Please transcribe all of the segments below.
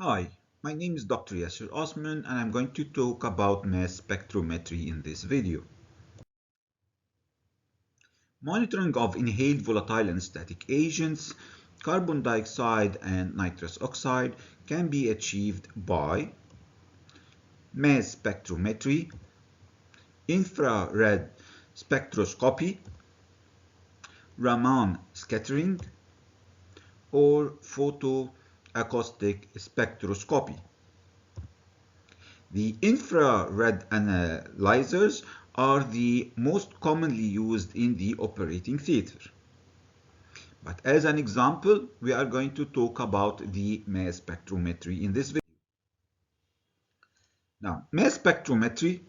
Hi, my name is Dr. Yasser Osman and I'm going to talk about mass spectrometry in this video. Monitoring of inhaled volatile anesthetic agents, carbon dioxide and nitrous oxide can be achieved by mass spectrometry, infrared spectroscopy, Raman scattering, or photoacoustic spectroscopy. The infrared analyzers are the most commonly used in the operating theater. But as an example, we are going to talk about the mass spectrometry in this video. Now, mass spectrometry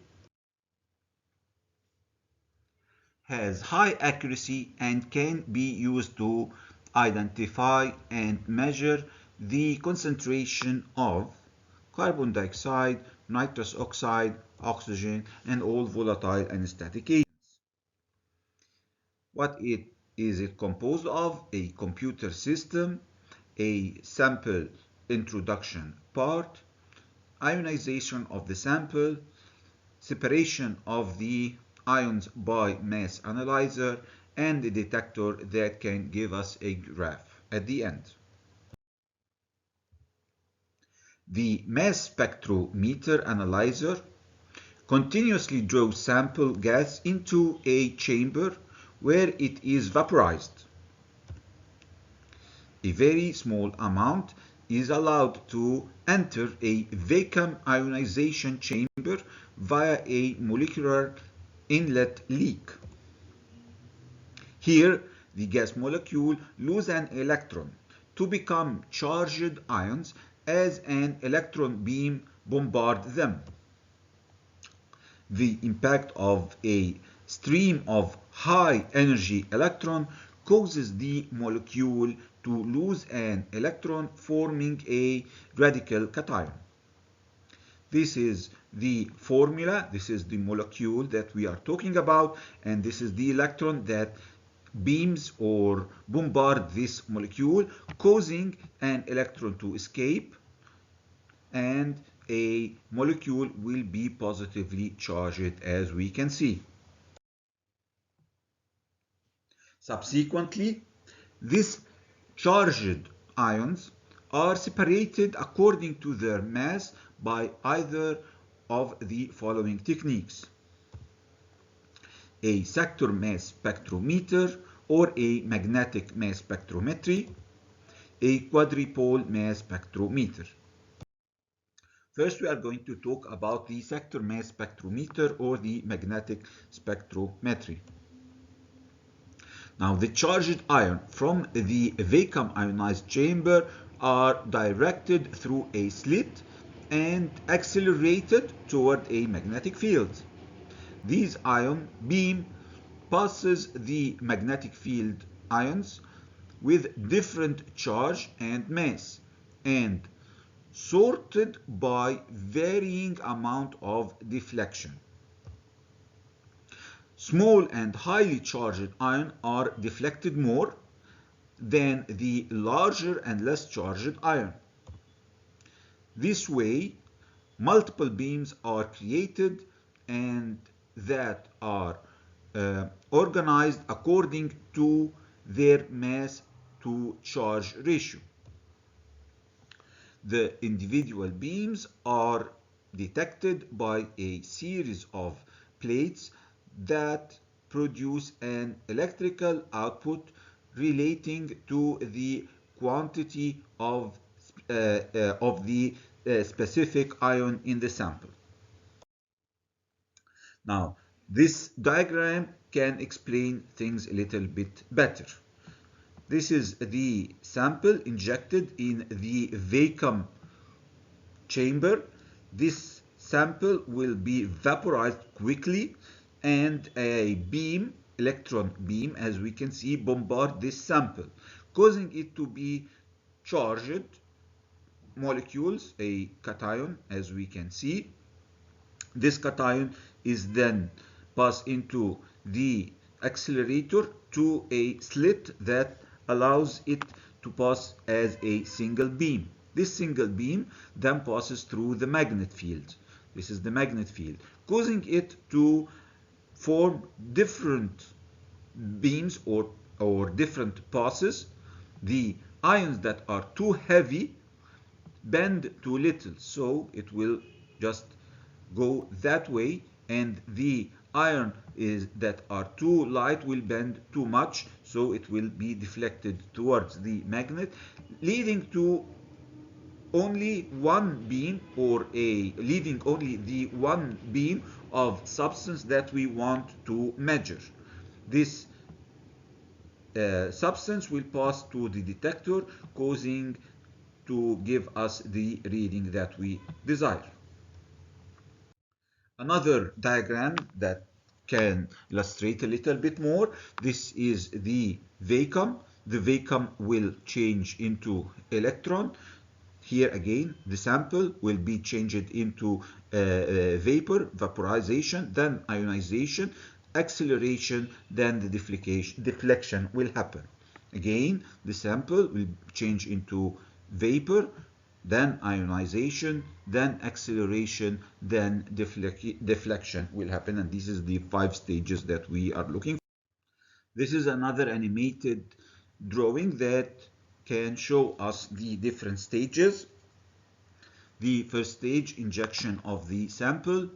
has high accuracy and can be used to identify and measure the concentration of carbon dioxide, nitrous oxide, oxygen, and all volatile anesthetic agents. What is it composed of? A computer system, a sample introduction part, ionization of the sample, separation of the ions by mass analyzer, and a detector that can give us a graph at the end. The mass spectrometer analyzer continuously draws sample gas into a chamber where it is vaporized. A very small amount is allowed to enter a vacuum ionization chamber via a molecular inlet leak. Here, the gas molecule loses an electron to become charged ions as an electron beam bombards them. The impact of a stream of high energy electron causes the molecule to lose an electron, forming a radical cation. This is the formula, this is the molecule that we are talking about, and this is the electron that beams or bombard this molecule, causing an electron to escape, and a molecule will be positively charged, as we can see. Subsequently, these charged ions are separated according to their mass by either of the following techniques: a sector mass spectrometer or a magnetic mass spectrometry, a quadrupole mass spectrometer. First, we are going to talk about the sector mass spectrometer or the magnetic spectrometry. Now, the charged ion from the vacuum ionized chamber are directed through a slit and accelerated toward a magnetic field. These ion beam passes the magnetic field ions with different charge and mass and sorted by varying amount of deflection. Small and highly charged ions are deflected more than the larger and less charged ion. This way, multiple beams are created and that are organized according to their mass to charge ratio. The individual beams are detected by a series of plates that produce an electrical output relating to the quantity of the specific ion in the sample. Now, this diagram can explain things a little bit better. This is the sample injected in the vacuum chamber. This sample will be vaporized quickly and a beam, electron beam, as we can see, bombard this sample, causing it to be charged molecules, a cation, as we can see. This cation is then passed into the accelerator to a slit that allows it to pass as a single beam. This single beam then passes through the magnet field. This is the magnet field, causing it to form different beams or different passes. The ions that are too heavy bend too little, so it will just go that way, and the iron that are too light will bend too much, so it will be deflected towards the magnet, leading to only one beam leaving only the one beam of substance that we want to measure. This substance will pass to the detector, causing to give us the reading that we desire. Another diagram that can illustrate a little bit more. This is the vacuum. The vacuum will change into electron. Here again, the sample will be changed into vapor, vaporization, then ionization, acceleration, then the deflection will happen. Again, the sample will change into vapor, then ionization, then acceleration, then deflection will happen. And this is the 5 stages that we are looking for. This is another animated drawing that can show us the different stages. The first stage, injection of the sample,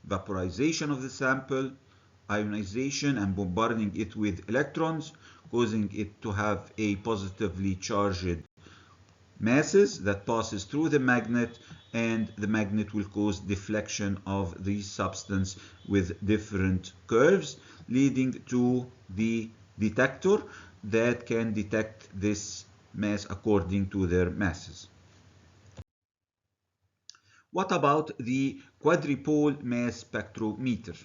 vaporization of the sample, ionization and bombarding it with electrons, causing it to have a positively charged masses that passes through the magnet, and the magnet will cause deflection of the substance with different curves, leading to the detector that can detect this mass according to their masses. What about the quadrupole mass spectrometer?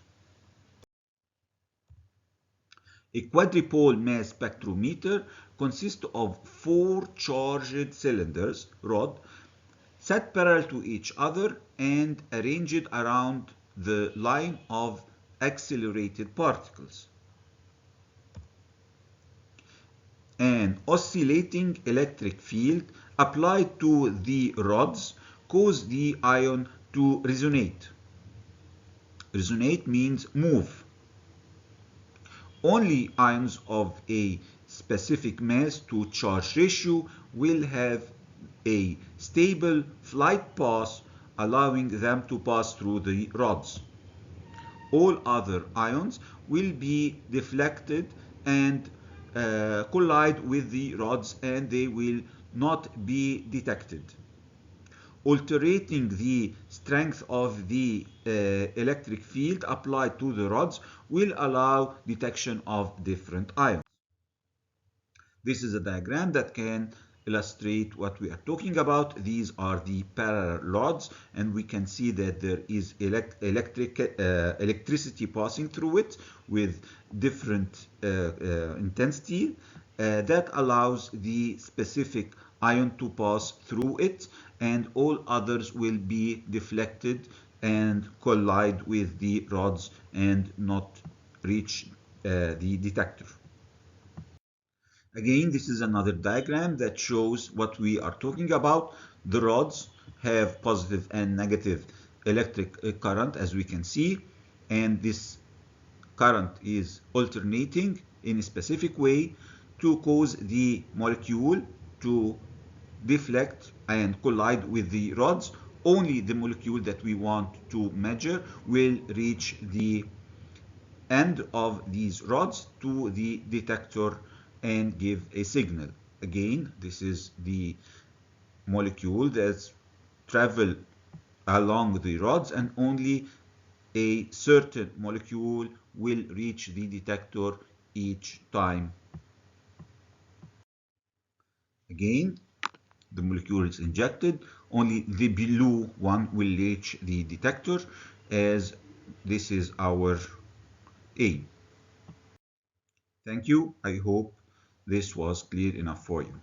A quadrupole mass spectrometer consists of 4 charged cylinders, rod, set parallel to each other and arranged around the line of accelerated particles. An oscillating electric field applied to the rods causes the ion to resonate. Resonate means move. Only ions of a specific mass to charge ratio will have a stable flight path, allowing them to pass through the rods. All other ions will be deflected and collide with the rods, and they will not be detected. Altering the strength of the electric field applied to the rods will allow detection of different ions. This is a diagram that can illustrate what we are talking about. These are the parallel rods, and we can see that there is electricity passing through it with different intensity that allows the specific ion to pass through it, and all others will be deflected and collide with the rods and not reach the detector. Again, this is another diagram that shows what we are talking about. The rods have positive and negative electric current, as we can see, and this current is alternating in a specific way to cause the molecule to deflect and collide with the rods. Only the molecule that we want to measure will reach the end of these rods to the detector and give a signal. Again, this is the molecule that's travel along the rods, and only a certain molecule will reach the detector each time. Again, the molecule is injected, only the blue one will reach the detector, as this is our aim. Thank you. I hope this was clear enough for you.